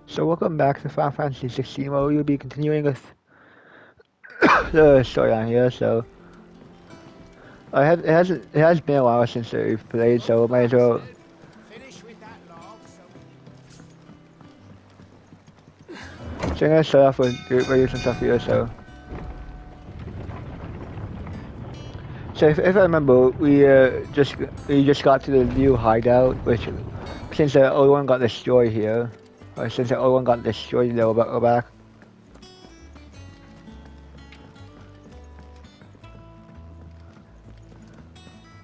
So welcome back to Final Fantasy 16, where we'll be continuing with the story on here. So it has been a while since we've played, so might as well. So I'm gonna start off with reading some stuff here. So if I remember, we just got to the new hideout, which since the old one got destroyed here, or since the old one got destroyed, they'll go back.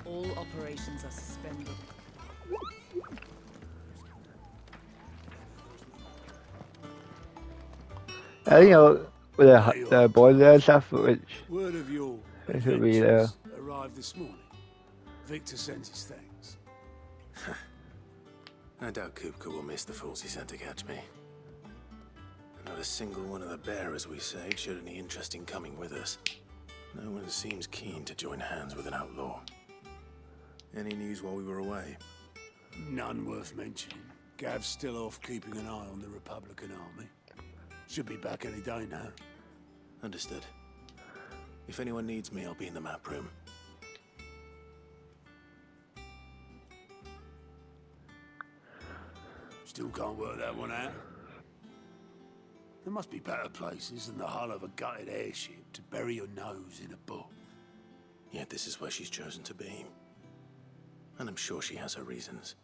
All operations are suspended. You know, with the boiler and stuff, which Word of your it should be there. adventures arrived this morning. Victor sent his thanks. I doubt Kupka will miss the fools he sent to catch me. Not a single one of the bearers we saved showed any interest in coming with us. No one seems keen to join hands with an outlaw. Any news while we were away? None worth mentioning. Gav's still off keeping an eye on the Republican army. Should be back any day now. Understood. If anyone needs me, I'll be in the map room. Still can't work that one out. There must be better places than the hull of a gutted airship to bury your nose in a book. Yet this is where she's chosen to be. And I'm sure she has her reasons.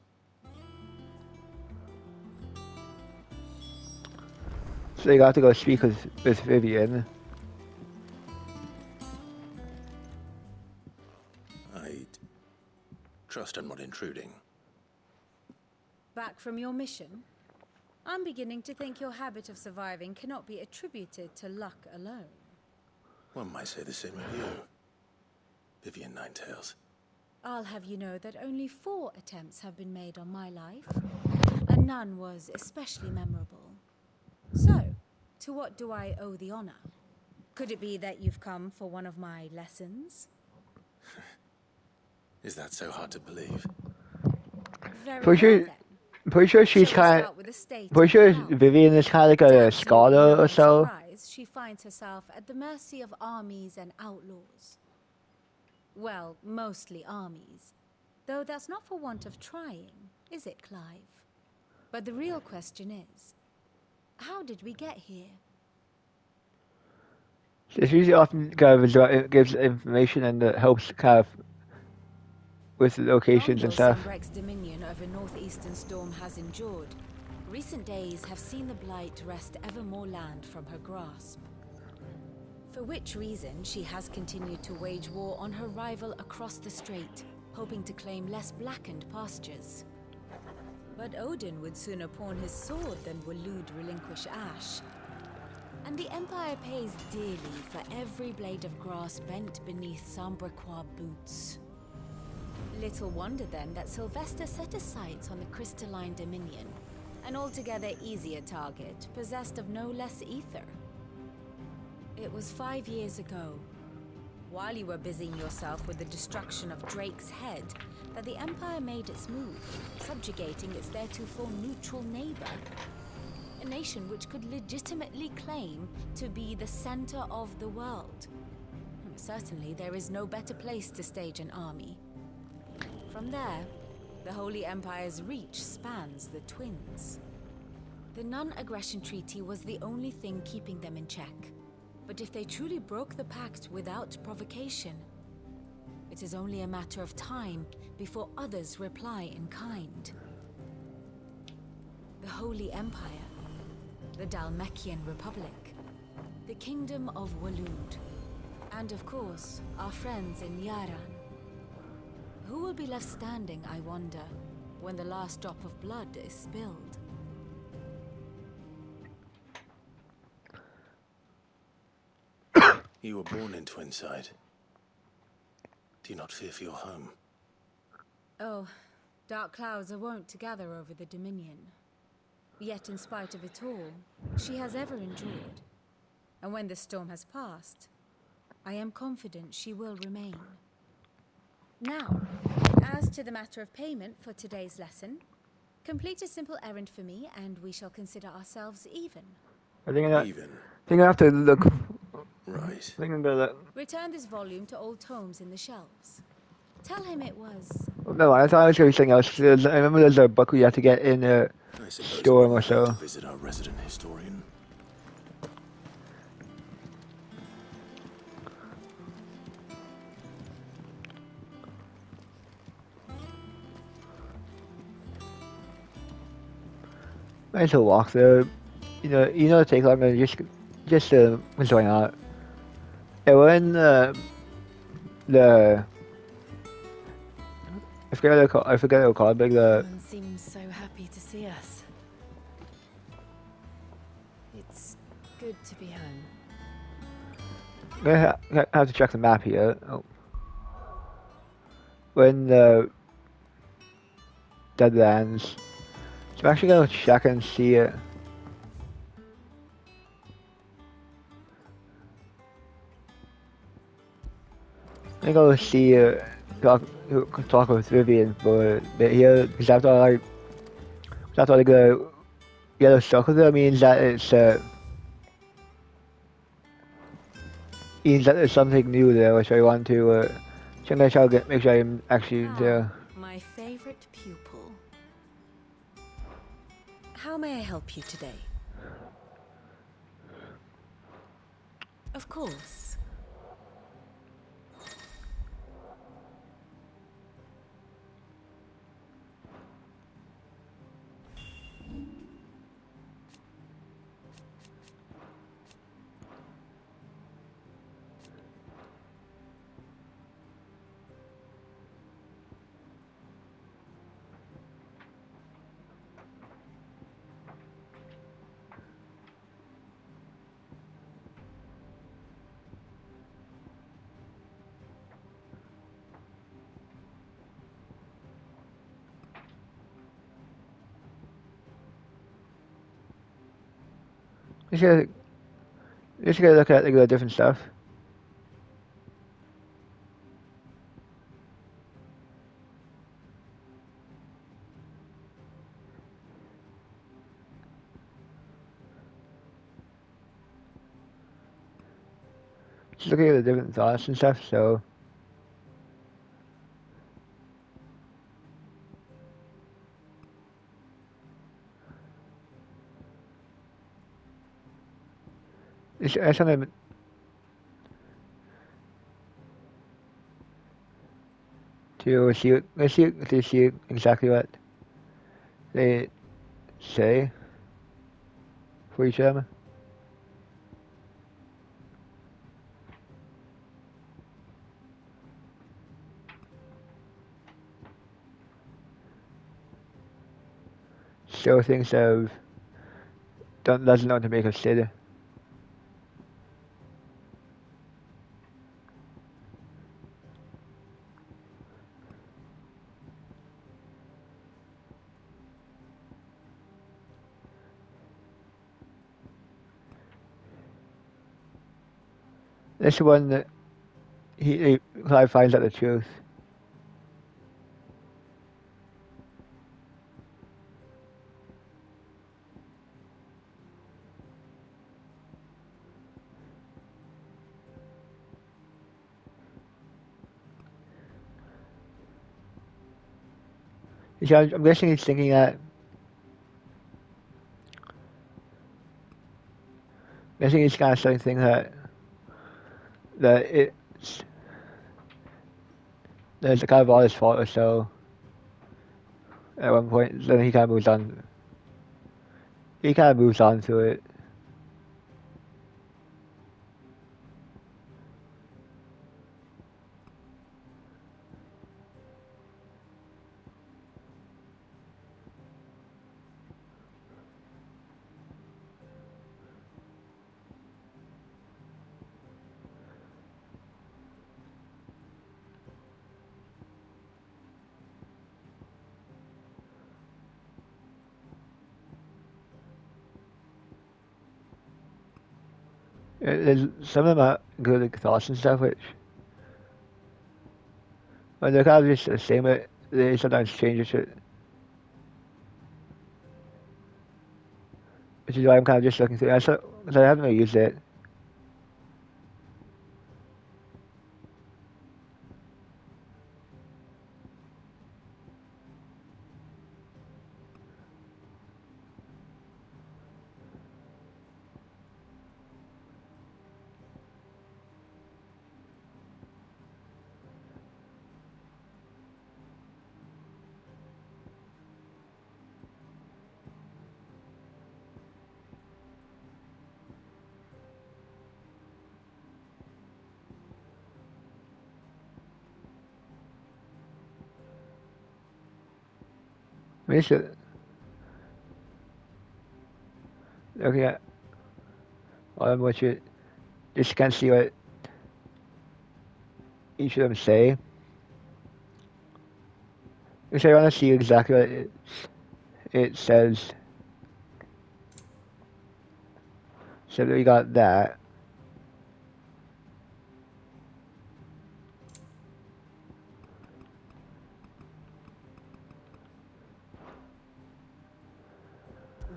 So you got to go speak with Vivian. I trust I'm not intruding. Back from your mission? I'm beginning to think your habit of surviving cannot be attributed to luck alone. One might say the same of you, Vivian Ninetails. I'll have you know that only 4 attempts have been made on my life, and none was especially memorable. So, to what do I owe the honor? Could it be that you've come for one of my lessons? Is that so hard to believe? Very Pretty sure, well, then. pretty sure she's Shall we kind start with a state pretty of sure account? Vivian is kind of like a To absolutely scholar no or so. surprise, she finds herself at the mercy of armies and outlaws. Well, mostly armies. Though that's not for want of trying, is it, Clive? But the real question is, how did we get here? It's usually often kind of gives information and it helps kind of with the locations and stuff. Longbow Sunbreak's dominion over northeastern Storm has endured. Recent days have seen the Blight wrest ever more land from her grasp. For which reason she has continued to wage war on her rival across the strait, hoping to claim less blackened pastures. But Odin would sooner pawn his sword than Waloed relinquish Ash. And the Empire pays dearly for every blade of grass bent beneath Sambraquois boots. Little wonder then that Sylvester set his sights on the crystalline dominion, an altogether easier target, possessed of no less ether. It was 5 years ago, while you were busying yourself with the destruction of Drake's head, that the Empire made its move, subjugating its theretofore neutral neighbor. A nation which could legitimately claim to be the center of the world. Certainly, there is no better place to stage an army. From there, the Holy Empire's reach spans the Twins. The non-aggression treaty was the only thing keeping them in check. But if they truly broke the pact without provocation, it is only a matter of time before others reply in kind. The Holy Empire, the Dhalmekian Republic, the Kingdom of Waloed, and of course, our friends in Yaran. Who will be left standing, I wonder, when the last drop of blood is spilled? You were born in Twinside. Do you not fear for your home? Oh, dark clouds are wont to gather over the Dominion. Yet in spite of it all, she has ever endured. And when the storm has passed, I am confident she will remain. Now, as to the matter of payment for today's lesson, Complete a simple errand for me, and we shall consider ourselves even. I think I Even. think I have to look. Right. I think I'm gonna look. Return this volume to old tomes in the shelves. Tell him it was. No, I thought I was gonna be something else. I remember there's a book we have to get in a I suppose it storm or wouldn't hurt so. to visit our resident historian. Might as well walk there. You know, take longer. Just what's going on? Yeah, we're in the. I forget what they're called. I forget what they're called. But Everyone seems so happy to see us. It's good to be home. I'm gonna have to check the map here. Oh. We're in the Deadlands. So I'm actually gonna check and see it. I'm gonna go see talk with Vivian for a bit here because after like the yellow circle there means that there's something new there which I want to so I'm gonna try to make sure I'm actually there. My favorite pupil. How may I help you today? Of course. Just gotta look at like the different stuff. Just looking at the different thoughts and stuff, so it's something to see exactly what they say for each of them. So things of doesn't know what to make of city. This one that Clive finds out the truth. I'm guessing he's thinking that. I think he's kind of starting to think that it's there's kind of all his fault or so. At one point, then he kind of moves on. He kind of moves on to it. There's some of them are good like thoughts and stuff, which when they're kind of just the same, but they sometimes change the shit. which is why I'm kind of just looking through it. Because I haven't really used it. We should looking at all of what you just can't see what each of them say. Because I want to see exactly what it says. So we got that.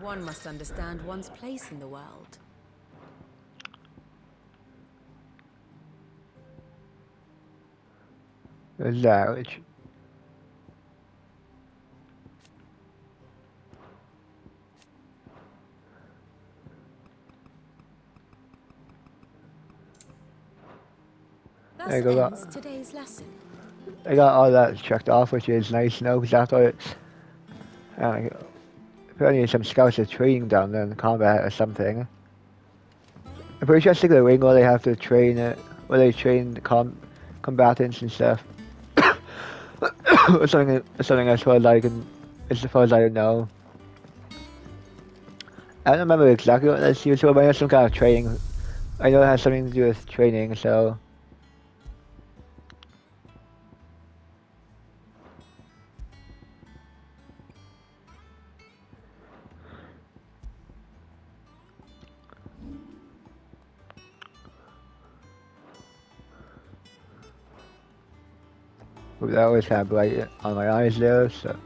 One must understand one's place in the world. There's that, which Thus there you go. ends today's lesson. I got all that checked off, which is nice now, because I thought it's apparently some scouts are training down there in combat or something. I'm pretty sure it's like the ring where they have to train it, where they train the combatants and stuff. Or something as far as as far as I know. I don't remember exactly what that's used for, but it's some kind of training. I know it has something to do with training, so. But that was kind of bright on my eyes there, so.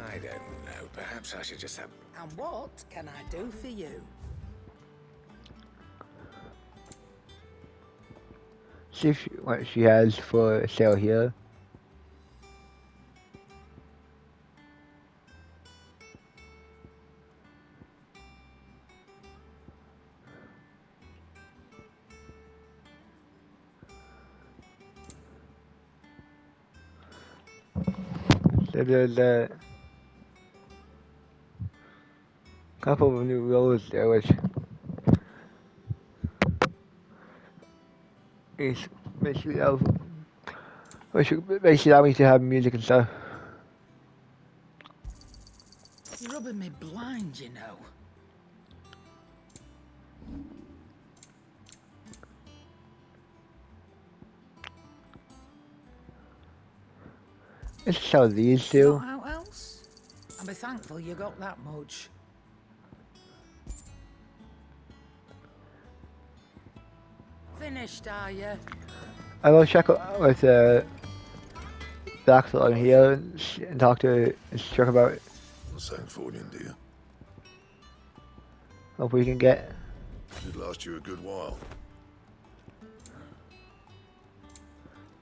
I don't know. Perhaps I should just have... And what can I do for you? See what she has for sale here. So there's a couple of new roles there, which is basically allow me to have music and stuff. You're rubbing me blind, you know. Let's sell these two. Not out else? I'll be thankful you got that much. Finished, are you? I will check with Blackfoot on here and talk to Chuck about it. St. Fornian, do you? Hope we can get. Should last you a good while.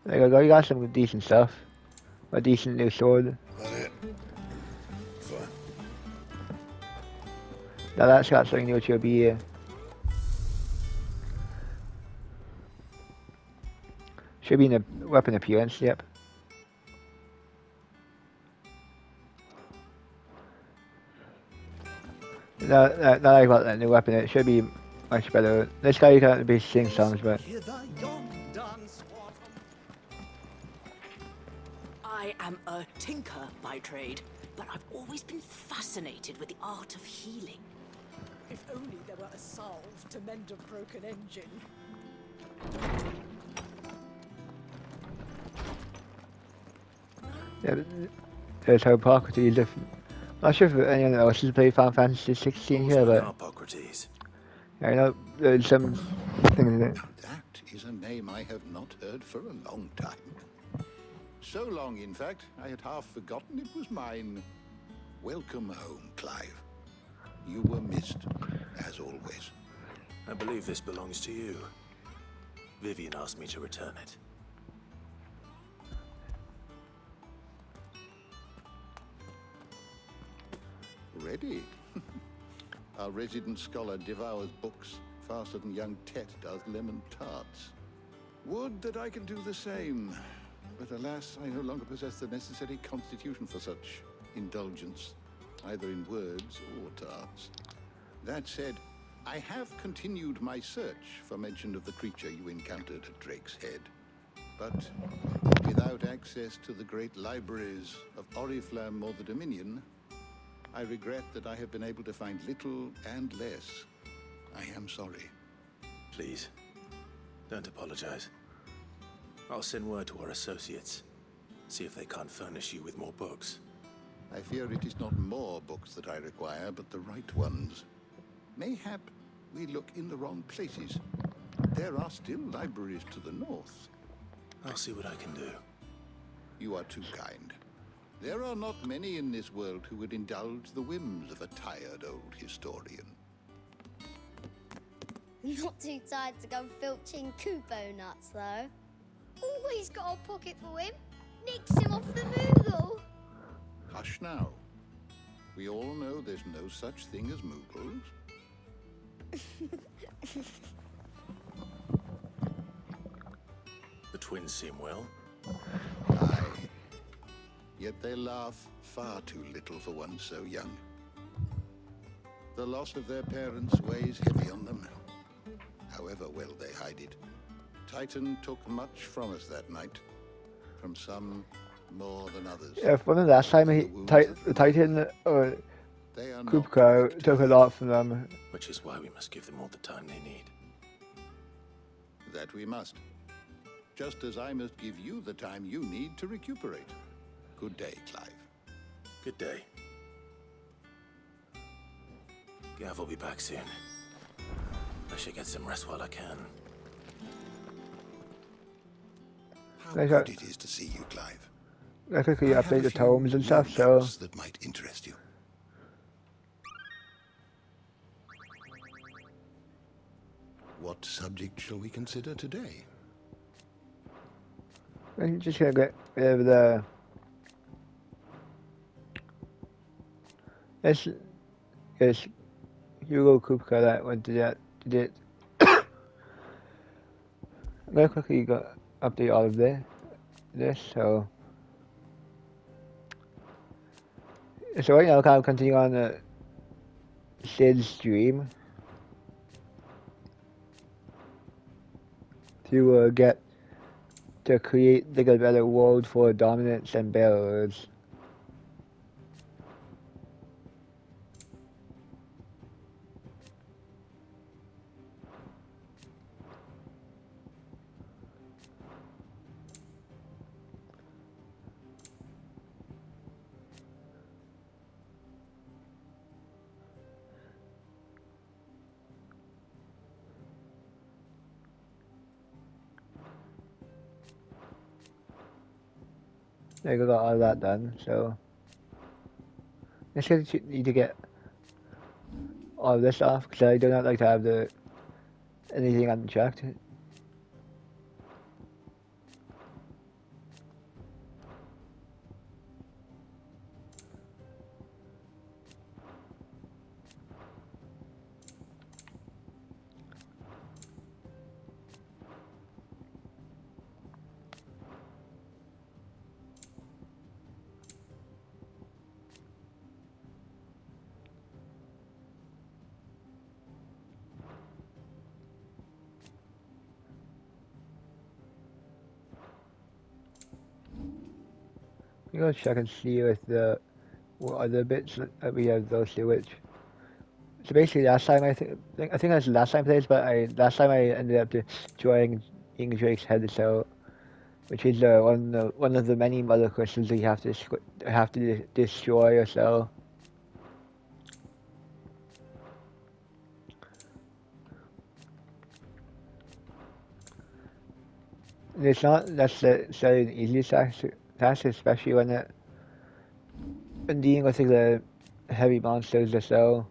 There you go. You got some decent stuff. A decent new sword. That it? Fine. Now that's got something new which will be. Should be in the weapon appearance. Yep. Now I got that new weapon, it should be much better. This guy you can't be singing songs, but I am a tinker by trade, but I've always been fascinated with the art of healing. If only there were a salve to mend a broken engine. yeah, there's Hippocrates. If I'm not sure if anyone else has played Final Fantasy 16 here, but Hippocrates. I know there's some things that. That is a name I have not heard for a long time. So long, in fact, I had half forgotten it was mine. Welcome home, Clive. You were missed, as always. I believe this belongs to you. Vivian asked me to return it. Ready? Our resident scholar devours books faster than young Tet does lemon tarts. Would that I could do the same. But alas, I no longer possess the necessary constitution for such indulgence, either in words or tarts. That said, I have continued my search for mention of the creature you encountered at Drake's Head. But without access to the great libraries of Oriflamme or the Dominion, I regret that I have been able to find little and less. I am sorry. Please, don't apologize. I'll send word to our associates. See if they can't furnish you with more books. I fear it is not more books that I require, but the right ones. Mayhap we look in the wrong places. There are still libraries to the north. I'll see what I can do. You are too kind. There are not many in this world who would indulge the whims of a tired old historian. Not too tired to go filching Kupo nuts, though. Always got a pocket for him. Nicks him off the Moogle. Hush now. We all know there's no such thing as Moogles. The twins seem well. Aye. Yet they laugh far too little for one so young. The loss of their parents weighs heavy on them, however well they hide it. Titan took much from us that night, from some more than others. Yeah, from the last time the Titan or Kupko took a lot from them. Which is why we must give them all the time they need. That we must. Just as I must give you the time you need to recuperate. Good day, Clive. Good day. Gav will be back soon. I should get some rest while I can. How good it is to see you, Clive. I think you update the tomes and stuff, so that might interest you. What subject shall we consider today? I'm just gonna get rid of the. It's Hugo Kupka that went to that did it. I'm gonna quickly update all of this, so right now I'll continue on the Sid's stream to get to create like a better world for dominance and bearers. I got all of that done, so I just need to get all of this off because I do not like to have anything unchecked. I'm gonna check and see if what other bits that we have those two which. So basically, last time I think that's the last time I played, but last time I ended up destroying Drake's head, so which is one of the many mother crystals that you have to destroy or so. And it's not necessarily an easy task, especially when dealing with the heavy monsters or so.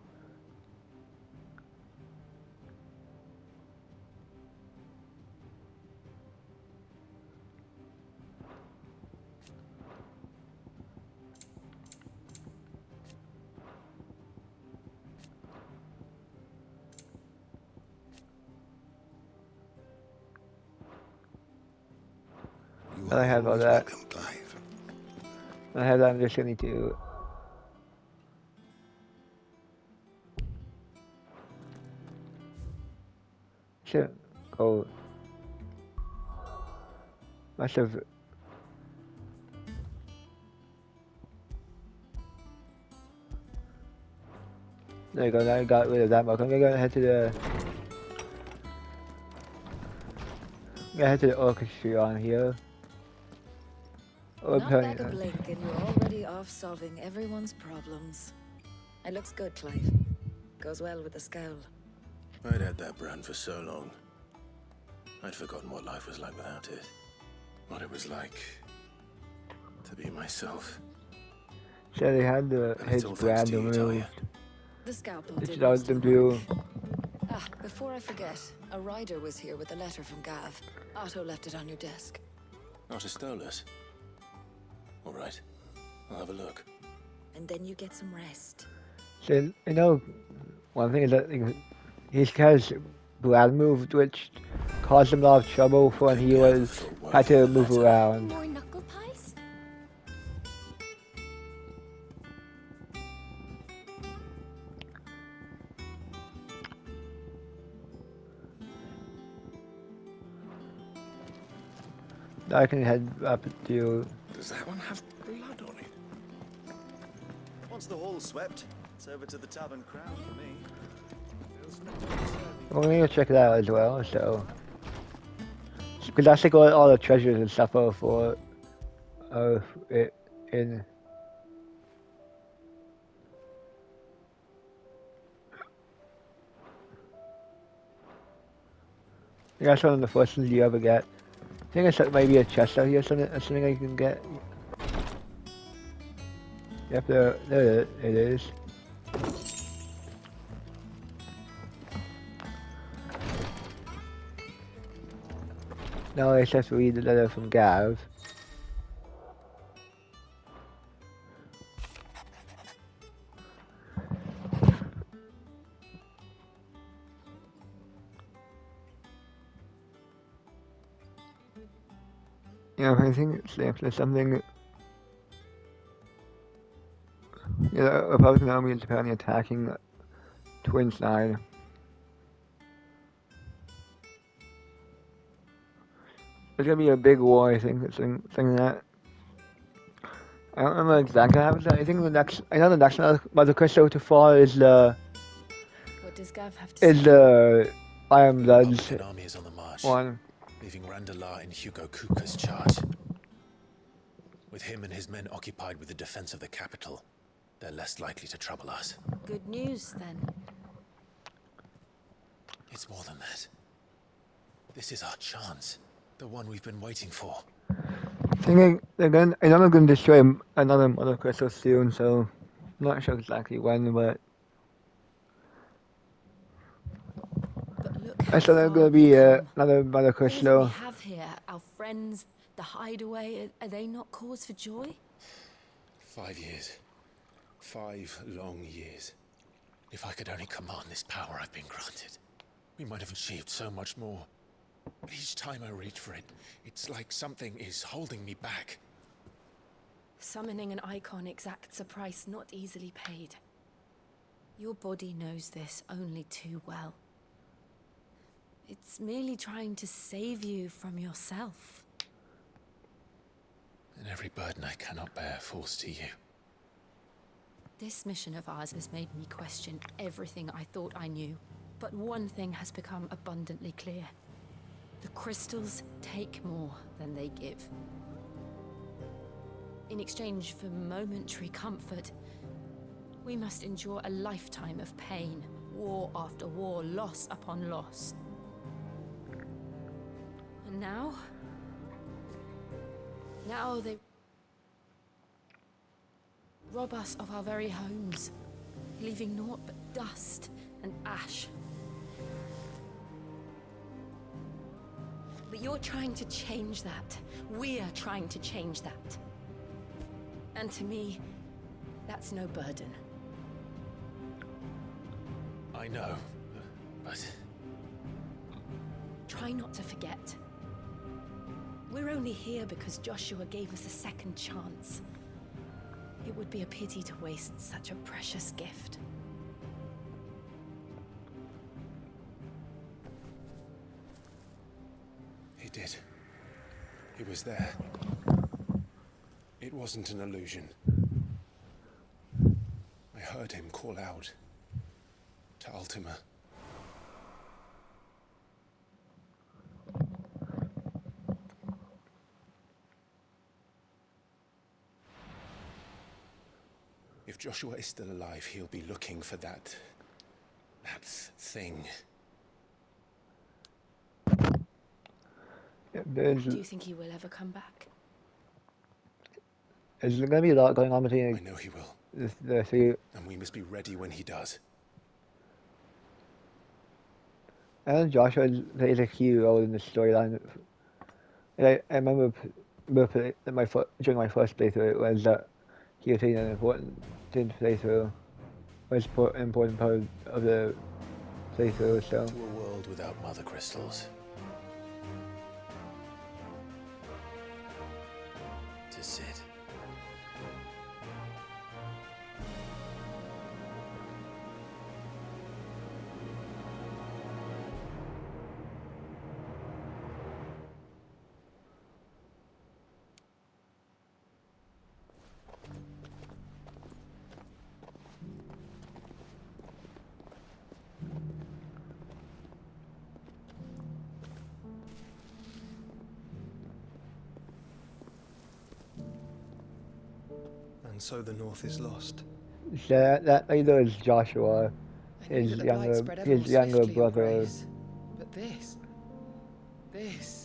I have all always that. welcome, Clive. I have that. I'm just gonna need to. Shit. Oh. Must have. There you go. Now I got rid of that mark. I'm gonna head to the. I'm gonna head to the orchestra on here. Not back a blink and you're already off solving everyone's problems. It looks good, Clive. Goes well with the scowl. I'd had that brand for so long. I'd forgotten what life was like without it. What it was like to be myself. So they had And his it's all thanks brand to you, removed. Talia. The scalpel Which did allowed most them of the work. to. Ah, before I forget, a rider was here with a letter from Gav. Otto left it on your desk. Otto stole us. All right, I'll have a look. And then you get some rest. So, you know, one thing is that his has brand moved, which caused him a lot of trouble for when he was had to move around. More knuckle pies? Now I can head up to. Does that one have blood on it? Once the hall's swept, it's over to the Tavern Crown for me. We're gonna check it out as well. So, because that's like all the treasures and stuff are for it in. That's one of the first things you ever get. I think it's like maybe a chest out here, something I can get. Yep, there it is. Now I just have to read the letter from Gav. Yeah, I think it's there's something. Yeah, the Republican army is apparently attacking Twin Side. There's gonna be a big war, I think. Something that. I don't remember exactly how it's. I think the next. I know the next Mother Crystal to fall is the. What does Gav have to Is say? the Iron Bloods Republican army is on the march, one. leaving Randalar in Hugo Kuka's charge. With him and his men occupied with the defense of the capital, they're less likely to trouble us. Good news, then. It's more than that. This is our chance. The one we've been waiting for. Thinking they're going. I know they're going to destroy another Mother Crystal soon, so I'm not sure exactly when, but. I thought there was going to be another Mother All Crystal. we have here, our friends, the hideaway, are they not cause for joy? 5 years. 5 long years. If I could only command this power I've been granted, we might have achieved so much more. But each time I reach for it, it's like something is holding me back. Summoning an icon exacts a price not easily paid. Your body knows this only too well. It's merely trying to save you from yourself. And every burden I cannot bear falls to you. This mission of ours has made me question everything I thought I knew. But one thing has become abundantly clear. The crystals take more than they give. In exchange for momentary comfort, we must endure a lifetime of pain, war after war, loss upon loss. And now they rob us of our very homes, leaving naught but dust and ash. But you're trying to change that. We're trying to change that. And to me, that's no burden. I know, but... Try not to forget. We're only here because Joshua gave us a second chance. It would be a pity to waste such a precious gift. He did. He was there. It wasn't an illusion. I heard him call out to Ultima. If Joshua is still alive, he'll be looking for that thing. Do you think he will ever come back? There's going to be a lot going on between. I know he will. The three. And we must be ready when he does. And Joshua plays a key role in the storyline. I remember during my first playthrough, it was that he was playing an important playthrough. Was an important part of the playthrough. So. To a world without mother crystals. To Sid. And so the North is lost. Yeah, that leader is Joshua, his younger brother. But this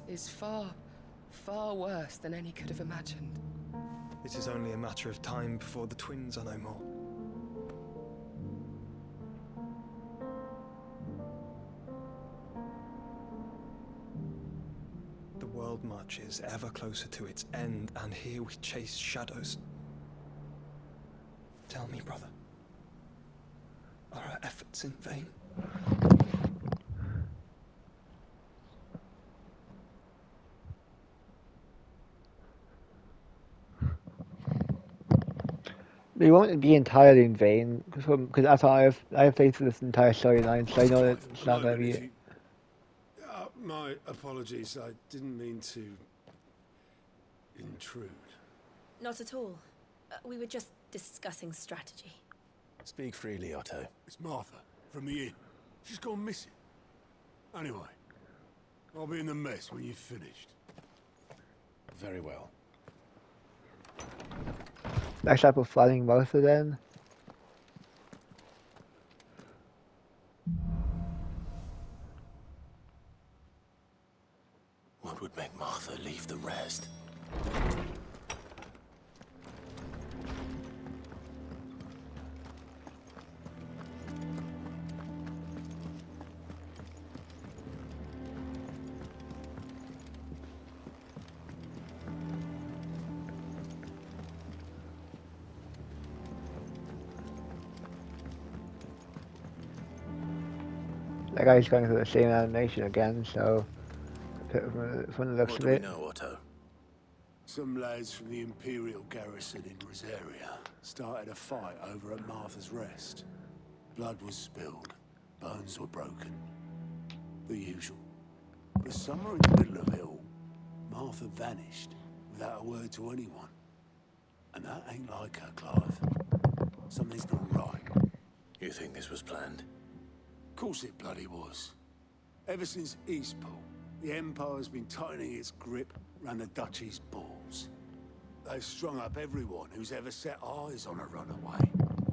is far, far worse than any could have imagined. It is only a matter of time before the twins are no more. The world marches ever closer to its end, and here we chase shadows. Tell me, brother, are our efforts in vain? They won't be entirely in vain, because that's how I've played through this entire storyline, so I know that it's not going to be. My apologies. I didn't mean to intrude. Not at all. We were just discussing strategy. Speak freely, Otto. It's Martha from the inn. She's gone missing. Anyway, I'll be in the mess when you've finished. Very well. Next up, we're finding Martha then. What would make Martha leave the rest? That guy's going through the same animation again, so from the looks What of do we it. know, Otto? Some lads from the Imperial garrison in Rosaria started a fight over at Martha's Rest. Blood was spilled, bones were broken. The usual. But somewhere in the middle of it all, Martha vanished without a word to anyone. And that ain't like her, Clive. Something's not right. You think this was planned? Of course it bloody was. Ever since Eastpool, the Empire's been tightening its grip round the Duchy's balls. They've strung up everyone who's ever set eyes on a runaway,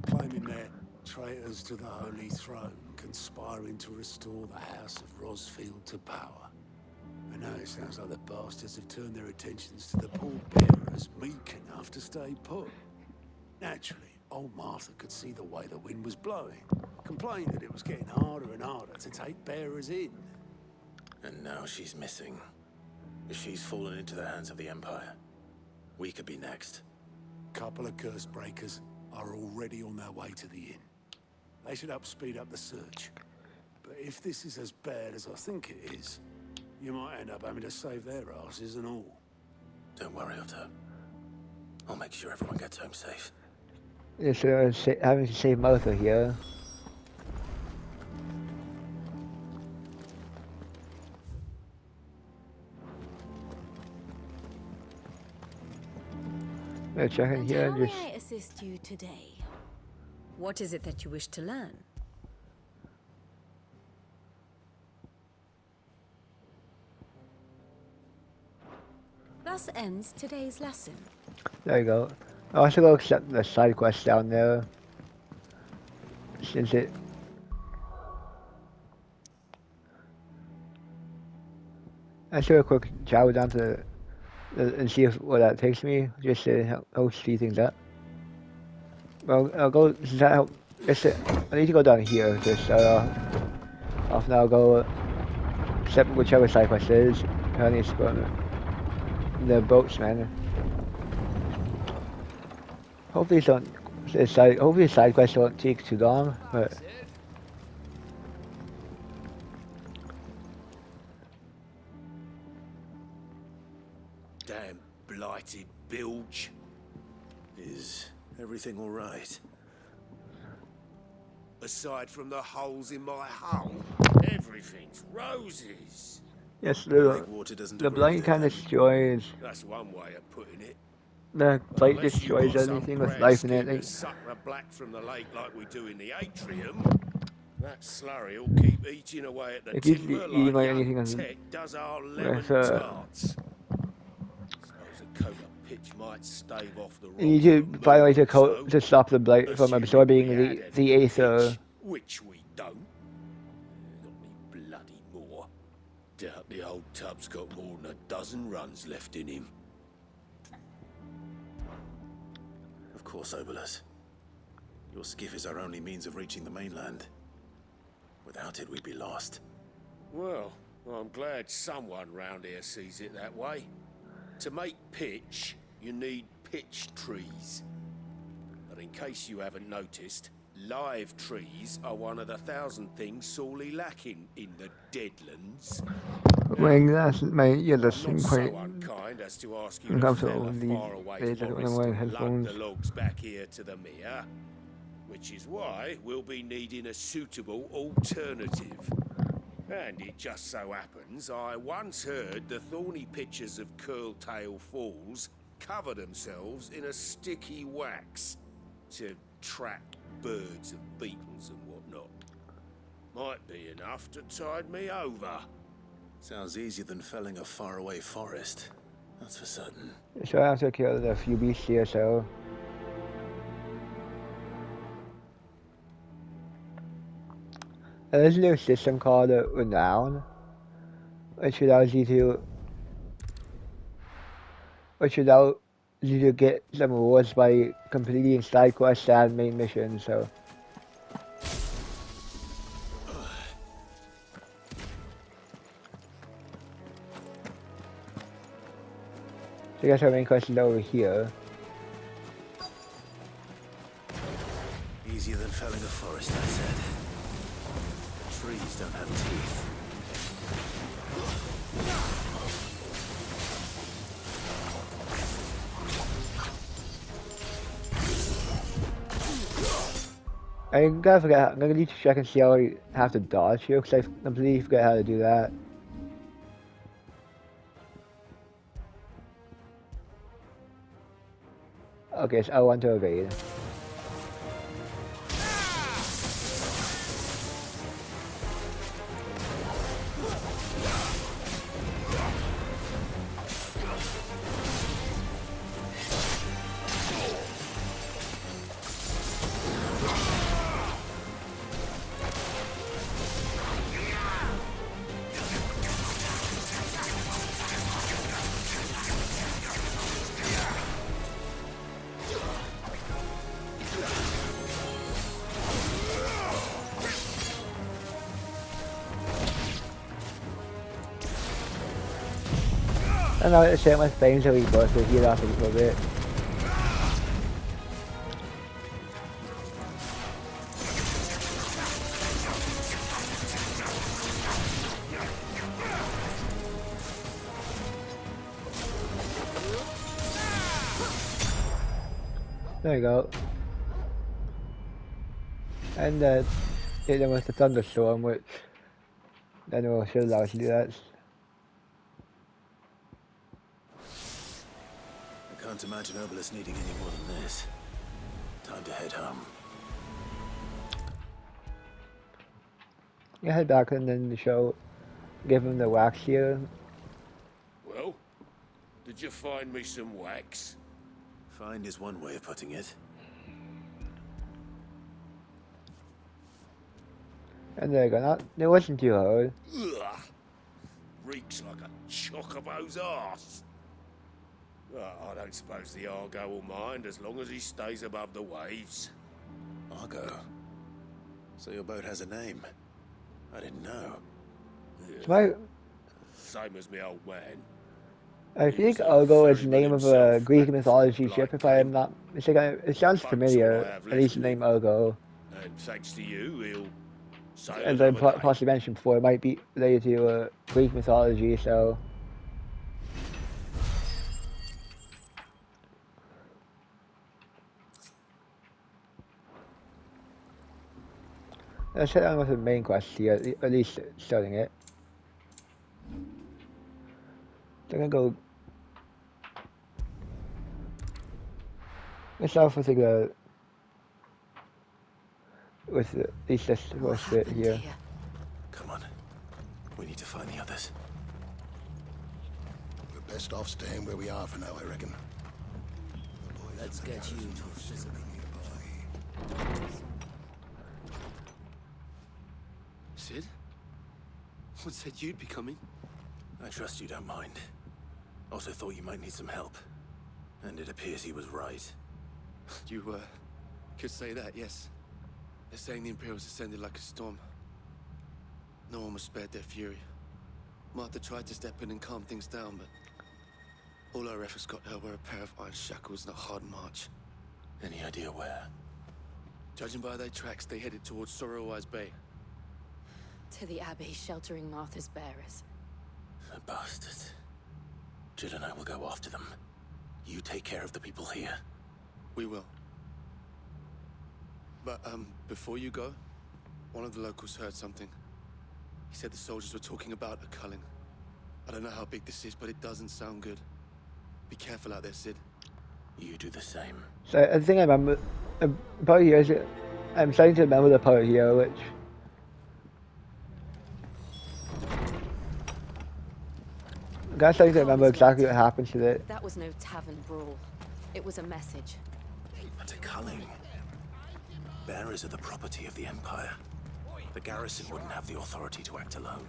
claiming they're traitors to the Holy Throne, conspiring to restore the House of Rosfield to power. And now it sounds like the bastards have turned their attentions to the pallbearers meek enough to stay put. Naturally, old Martha could see the way the wind was blowing, complained that it was getting harder and harder to take bearers in. And now she's missing. If she's fallen into the hands of the Empire, we could be next. Couple of curse breakers are already on their way to the inn. They should help speed up the search. But if this is as bad as I think it is, you might end up having to save their asses and all. Don't worry, Otto. I'll make sure everyone gets home safe. Yes, having to save Martha here. Let's check in here How and may just. I assist you today? What is it that you wish to learn? Thus ends today's lesson. There you go. I also go accept the side quest down there. Since it. Let's do a quick travel down to and see where that takes me, just to help speed things up. Well, I'll go. Does that help? I need to go down here to start off. Now I'll go accept whichever side quest it is. I need to go on the boatsman. Hopefully, hopefully the side quests won't take too long, but. Damn blighted bilge. Is everything all right? Aside from the holes in my hull, everything's roses. Yes, water doesn't the agree blight with kind of destroys. That's one way of putting it. The blight Unless you destroys got some anything with grand life in it. scheme to suck the black from the lake like we do in the atrium, that slurry will keep eating away at the It keeps timber eating away like anything young on- Tech does our lemon with, tarts. Suppose a coat of pitch might stave off the You need to rot find a way to mould, so to stop the blight from assuming absorbing we had the any aether. pitch, which we don't. Not any bloody more. Doubt the old tub's got more than a dozen runs left in him. Of course, Obolus. Your skiff is our only means of reaching the mainland. Without it, we'd be lost. Well, I'm glad someone round here sees it that way. To make pitch, you need pitch trees. But in case you haven't noticed, live trees are one of the 1,000 things sorely lacking in the Deadlands. You're I'm listening not quite. so unkind as to ask you When it to comes to fell all a these far away days, I don't forest know why and headphones. lug the logs back here to the mere. Which is why we'll be needing a suitable alternative. And it just so happens I once heard the thorny pitchers of Curltail Falls cover themselves in a sticky wax to trap birds and beetles and whatnot. Might be enough to tide me over. Sounds easier than felling a faraway forest. That's for certain. So I have to kill a few beasts here, so. There's a new system called Renown, which allows you to get some rewards by completing side quests and main missions. So. I guess our main quest is over here. Easier than felling a forest, I said. Trees don't have teeth. I'm gonna need to check and see how I have to dodge here, because I completely forget how to do that. Okay, so I want to evade. And now it's my things that we got to heal up a little bit. There you go. And hit them with the thunderstorm, which then will should allow us to do that. I can't imagine Obelisk needing any more than this. Time to head home. You head back and then show, give him the wax here. Well, did you find me some wax? Find is one way of putting it. And there you go. It wasn't too hard. Ugh. Reeks like a chocobo's arse. Well, I don't suppose the Argo will mind as long as he stays above the waves. Argo? So your boat has a name? I didn't know. Yeah. Same as me old man. I think Argo is the name of a Greek mythology ship, if I am not mistaken. It sounds familiar, at least the name Argo. And thanks to you, he'll sail As I another day. possibly mentioned before, it might be related to Greek mythology, so... Let's head on with the main quest here, at least starting it. They're gonna go... Let's start off with the... With at least this first bit here. Come on. We need to find the others. We're best off staying where we are for now, I reckon. Let's get you to Sid? What said you'd be coming? I trust you don't mind. Also thought you might need some help. And it appears he was right. You, could say that, yes. They're saying the Imperials ascended like a storm. No one was spared their fury. Martha tried to step in and calm things down, but all our efforts got her were a pair of iron shackles and a hard march. Any idea where? Judging by their tracks, they headed towards Sorrowwise Bay. To the Abbey sheltering Martha's bearers. The bastards. Jill and I will go after them. You take care of the people here. We will. But, before you go, one of the locals heard something. He said the soldiers were talking about a culling. I don't know how big this is, but it doesn't sound good. Be careful out there, Sid. You do the same. So I think I remember... part here is... I'm starting to remember the part here, which... I'm starting to remember exactly what happened to it. That was no tavern brawl. It was a message. But a culling. Bearers are the property of the Empire. The garrison wouldn't have the authority to act alone.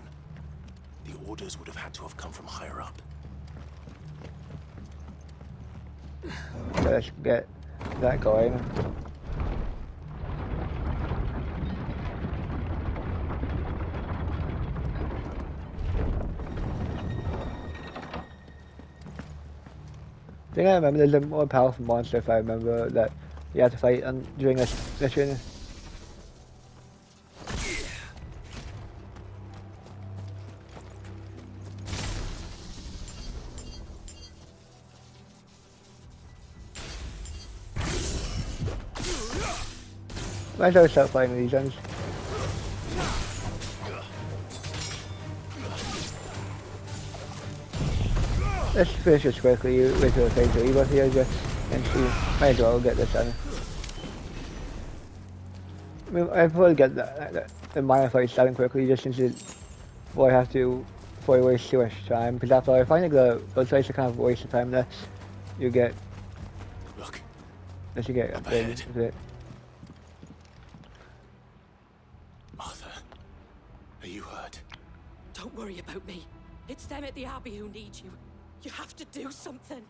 The orders would have had to have come from higher up. So let's get that going. I think I remember there's a more powerful monster, if I remember, that you have to fight during this mission. Might as well start fighting these ones. Let's finish this quickly with the phase 3 both here, and see. Might as well get this done. I mean, I'd probably get the minor fights done quickly, just since before I waste too much time. Because after I find those fights are kind of a waste of time. That you get. Look. That you get upgraded with it. Martha, are you hurt? Don't worry about me. It's them at the Abbey who need you. You have to do something.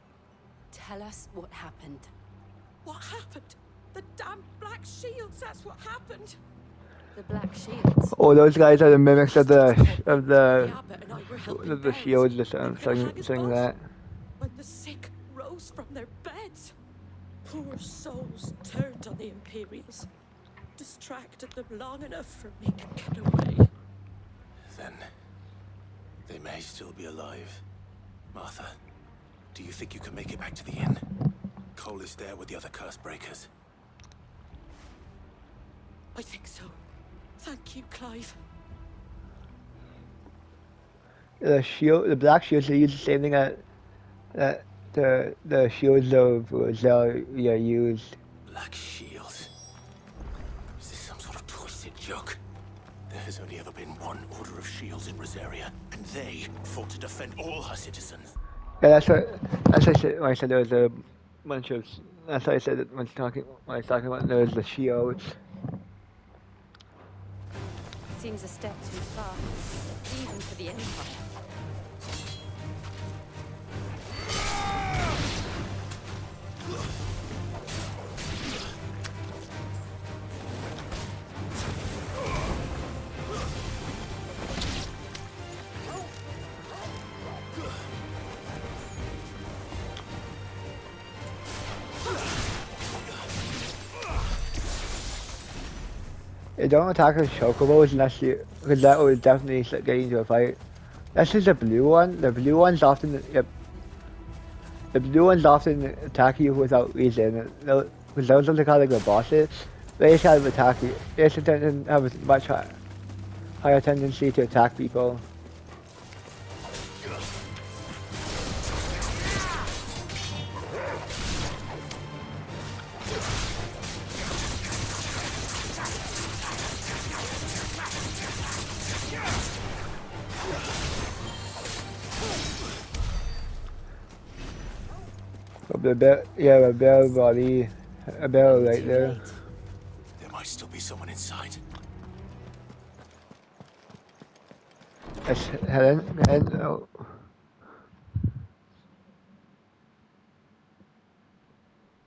Tell us what happened. What happened? The damn Black Shields, that's what happened. The Black Shields? Oh, those guys are the mimics of the shields, just saying that. When the sick rose from their beds, poor souls turned on the Imperials. Distracted them long enough for me to get away. Then they may still be alive. Martha, do you think you can make it back to the inn? Cole is there with the other curse breakers. I think so. Thank you, Clive. The shield, the black shields, they use the same thing that the shields of Roselle used. Black shields? Is this some sort of twisted joke? There has only ever been one order of shields in Rosaria, and they fought to defend all her citizens. Yeah, that's what I said when I said there was a bunch of. That's what I said when I was talking about there was the shields. Seems a step too far, even for the Empire. You don't attack with chocobos unless you, because that would definitely get you into a fight. That's just the blue one. The blue ones often, yep. The blue ones often attack you without reason. Because those ones are kind of like the bosses. They just kind of attack you. They just tend to have a much higher tendency to attack people. A bell body, a bell right there. There might still be someone inside. Let's head out.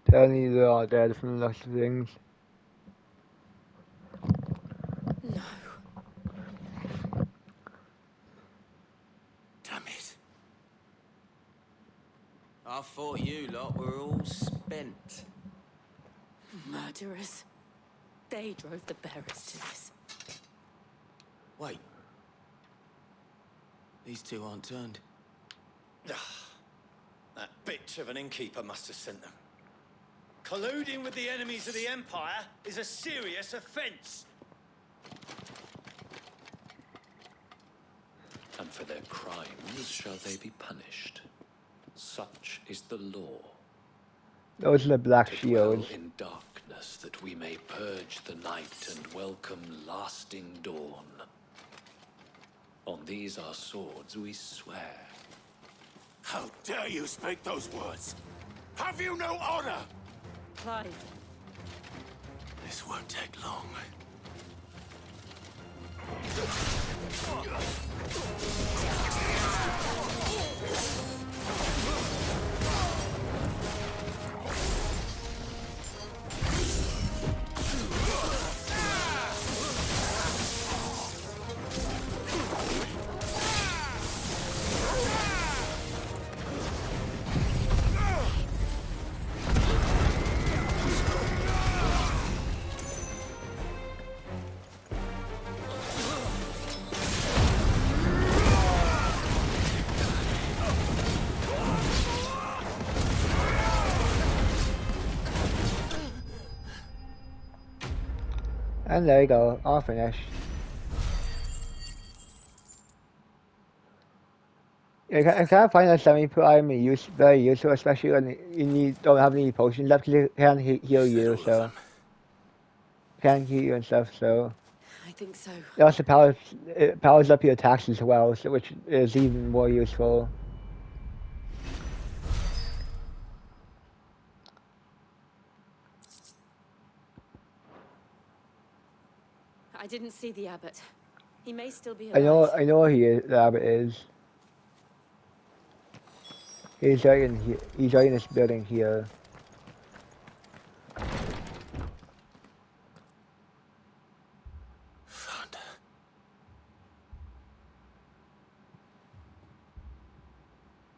Telling you they're all dead from lots of things. No. Damn it. I thought you lot were all spent. Murderers. They drove the bearers to this. Wait. These two aren't turned. That bitch of an innkeeper must have sent them. Colluding with the enemies of the Empire is a serious offense. And for their crimes shall they be punished. Such is the law. Those are the black To shields. dwell in darkness that we may purge the night and welcome lasting dawn. On these our swords we swear. How dare you speak those words? Have you no honor? Clive. This won't take long. And there you go, all finished. I can't find a semi-pro item very useful, especially when you don't have any potions left, because it can heal you, so. Can heal you and stuff, so. I think so. It also powers up your attacks as well, so, which is even more useful. I didn't see the abbot. He may still be I alive. know where the abbot is. He's right in here. He's right in this building here.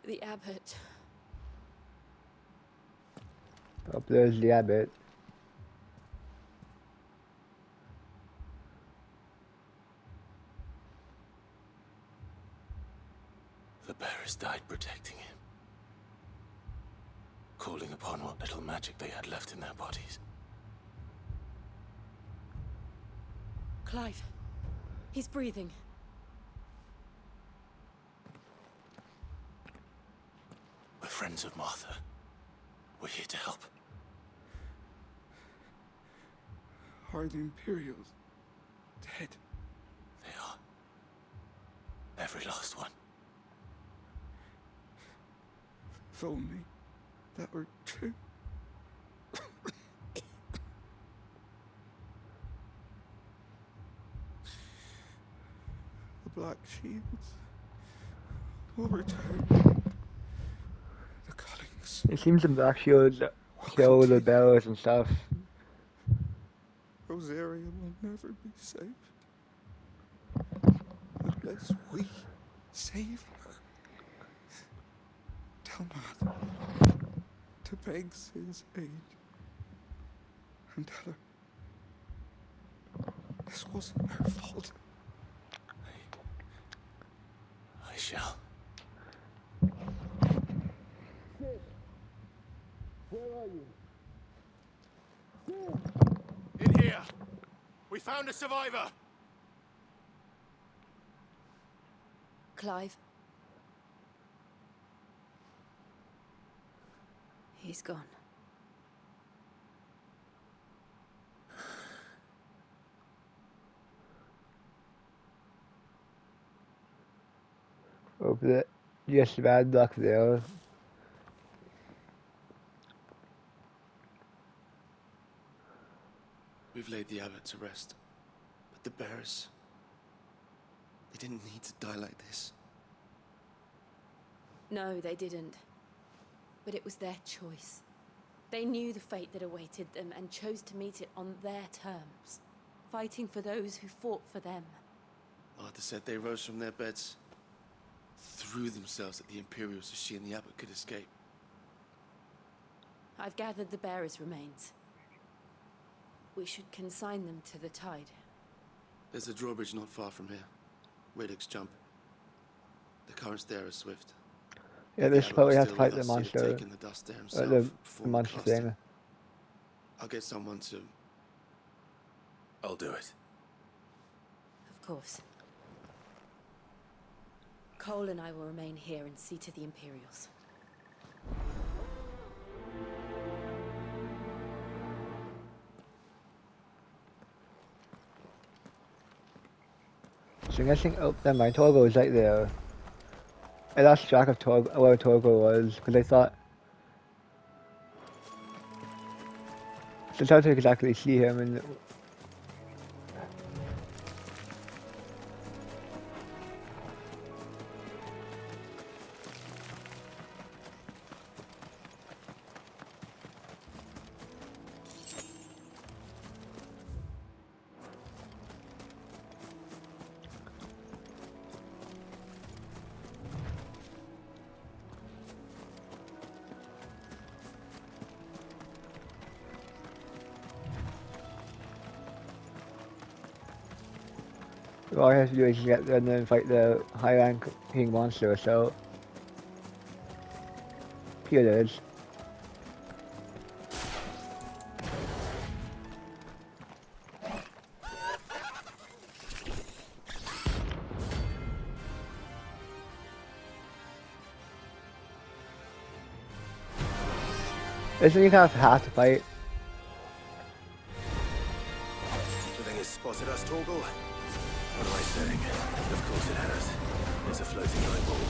The abbot. Up there's the abbot. The bearers died protecting him. calling upon what little magic they had left in their bodies. Clive, he's breathing. We're friends of Martha. We're here to help. Are the Imperials dead? They are. Every last one. If only that were true. The Black Shields will return. The Cullings. It seems the Black Shields kill the bearers and stuff. Rosaria will never be safe unless we save her. Tell Martha to beg Sid's aid and tell her this wasn't her fault. I shall. Sid, where are you? In here! We found a survivor! Clive. He's gone. Hope that just bad luck there. We've laid the abbot to rest, but the bearers, they didn't need to die like this. No, they didn't. But it was their choice. They knew the fate that awaited them and chose to meet it on their terms, fighting for those who fought for them. Martha said they rose from their beds, threw themselves at the Imperials so she and the abbot could escape. I've gathered the bearers' remains. We should consign them to the tide. There's a drawbridge not far from here. Radix jump. The currents there are swift. Yeah, this probably has to fight the Still monster. taking the dust there himself The before monster casting. thing. I'll get someone to... I'll do it. Of course. Cole and I will remain here and see to the Imperials. So I'm guessing, oh, never mind, Torgo was right there. I lost track of where Torgo was, because I thought... It's hard to exactly see him, and... All I have to do is get there and then fight the high rank king monster, so... Here it is. Doesn't even have to fight. The thing has spotted us, Torgal. What am I saying? Of course it has. There's a floating eyeball.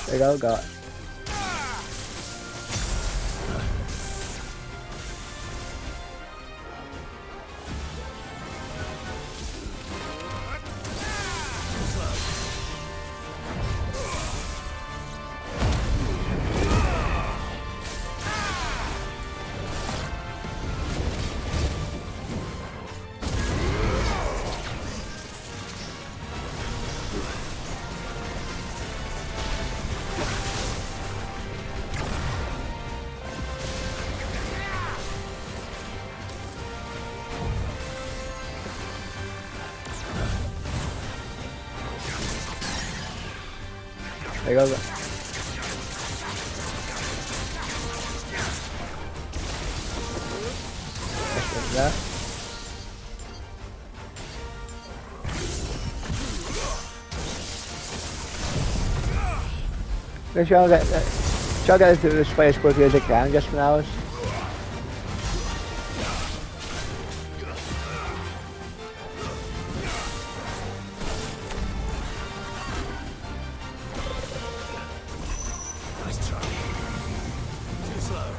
There you go, got it. There you go. That. Let's try to get through this fight as quickly as I can just for now. Nice try. Too slow.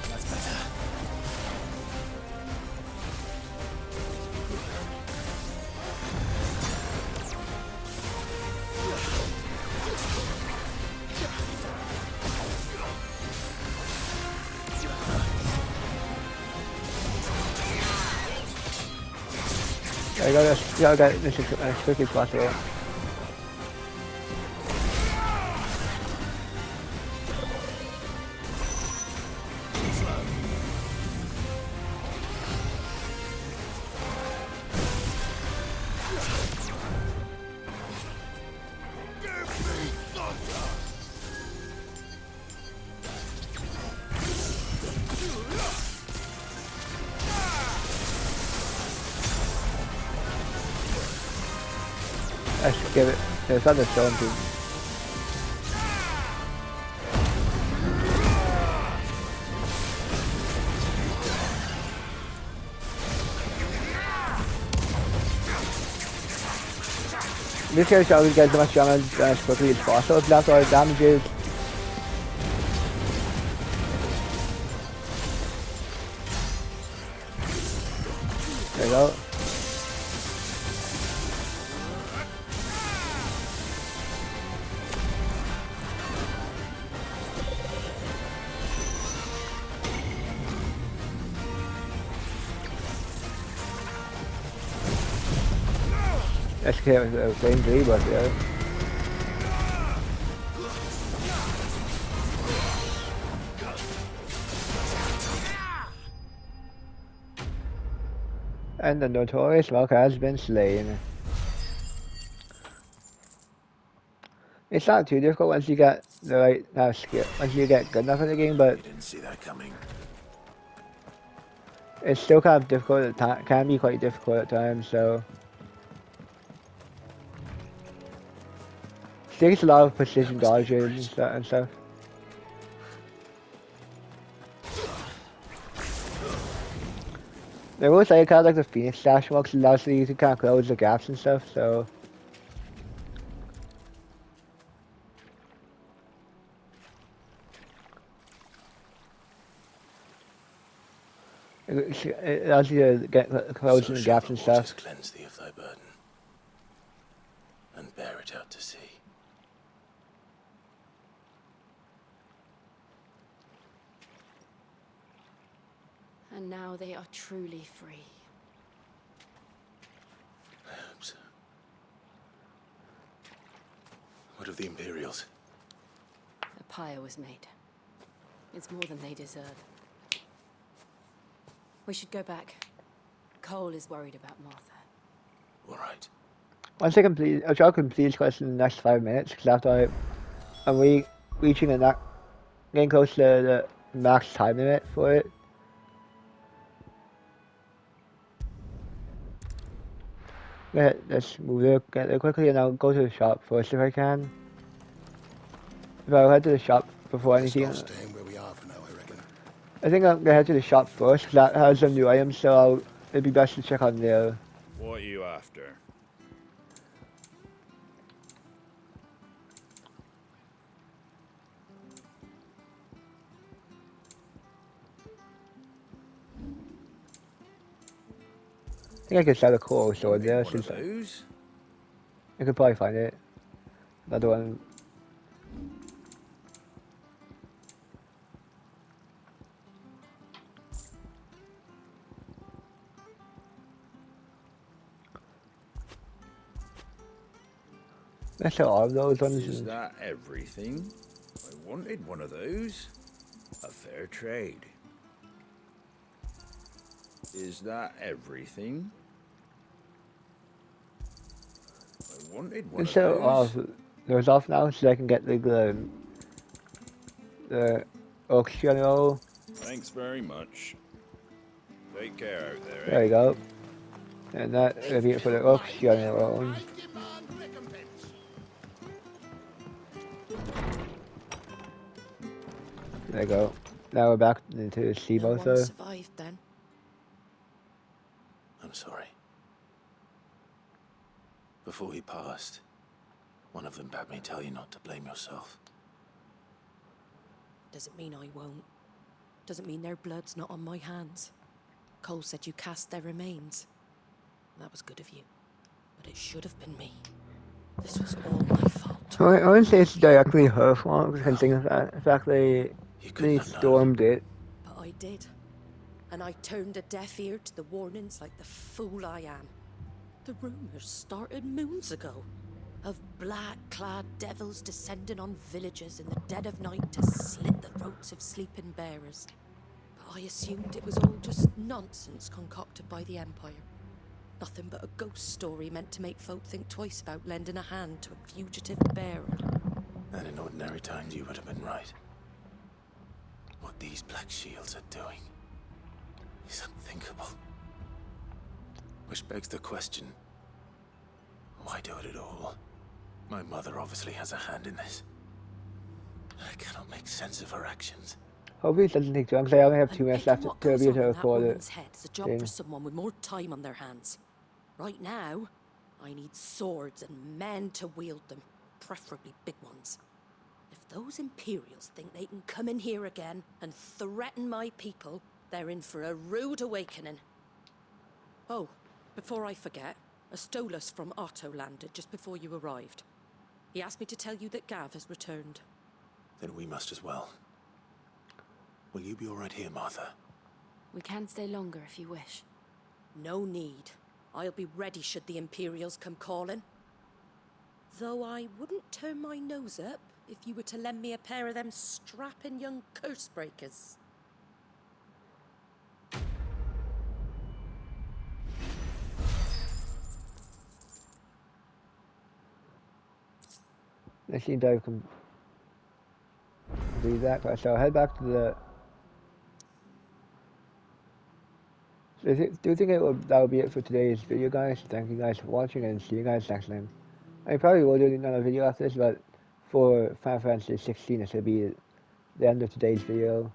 That's better. There you go. You gotta get this as quickly as possible. Let's give it. It's on the stone too. This guy shall get as much damage as quickly as possible. If that's all it damages. There you go. Let's get a flame but yeah. And the notorious Mark has been slain. It's not too difficult once you get the right skill, once you get good enough in the game, but Didn't see that coming. it's still kind of difficult at times, can be quite difficult at times, so. It takes a lot of precision dodges and stuff. There was like kind of like the Phoenix Dash mode, allows you to kind of close the gaps and stuff, so. It allows you to get closing the gaps and stuff. Cleanse thee of thy burden, and bear it out to sea. And now they are truly free. I hope so. What of the Imperials? A pyre was made. It's more than they deserve. We should go back. Cole is worried about Martha. All right. Once I complete, I'll try to complete this quest in the next 5 minutes, because after I'm reaching getting close to the max time limit for it. Let's move there, get there quickly, and I'll go to the shop first if I can. If I'll head to the shop before anything. Staying where we are for now, I reckon. I think I'm gonna head to the shop first, because that has some new items, so it'd be best to check on there. What are you after? I think I could sell a cool sword there, since I could probably find it. Another one. Let's sell all of those ones. Is that everything? I wanted one of those. A fair trade. Is that everything? I wanted one Let's of sell all those. of those off now so I can get the Oak General. Thanks very much. Take care out there, There you go. And that will be it for the Oak General. There you go. Now we're back into Sea No one Martha. survived then. I'm sorry. Before he passed, one of them bade me tell you not to blame yourself. Doesn't mean I won't. Doesn't mean their blood's not on my hands. Cole said you cast their remains. That was good of you. But it should have been me. This was all my fault. I wouldn't say it's directly her fault, considering the fact they stormed it. But I did. And I turned a deaf ear to the warnings like the fool I am. The rumors started moons ago. Of black-clad devils descending on villages in the dead of night to slit the throats of sleeping bearers. But I assumed it was all just nonsense concocted by the Empire. Nothing but a ghost story meant to make folk think twice about lending a hand to a fugitive bearer. And in ordinary times you would have been right. What these Black Shields are doing is unthinkable. Which begs the question, why do it at all? My mother obviously has a hand in this. I cannot make sense of her actions. Hopefully it doesn't take too long, because I only have 2 minutes left to be able to record it. Head's a job for someone with more time on their hands. Right now, I need swords and men to wield them, preferably big ones. If those Imperials think they can come in here again and threaten my people, they're in for a rude awakening. Oh, before I forget, a Stolas from Otto landed just before you arrived. He asked me to tell you that Gav has returned. Then we must as well. Will you be all right here, Martha? We can stay longer if you wish. No need. I'll be ready should the Imperials come calling. Though I wouldn't turn my nose up if you were to lend me a pair of them strapping young curse breakers. Let's see if I can do that. So I'll head back to the... So do you think that will be it for today's video, guys? Thank you guys for watching, and see you guys next time. I probably will do another video after this, but for Final Fantasy XVI, this will be the end of today's video.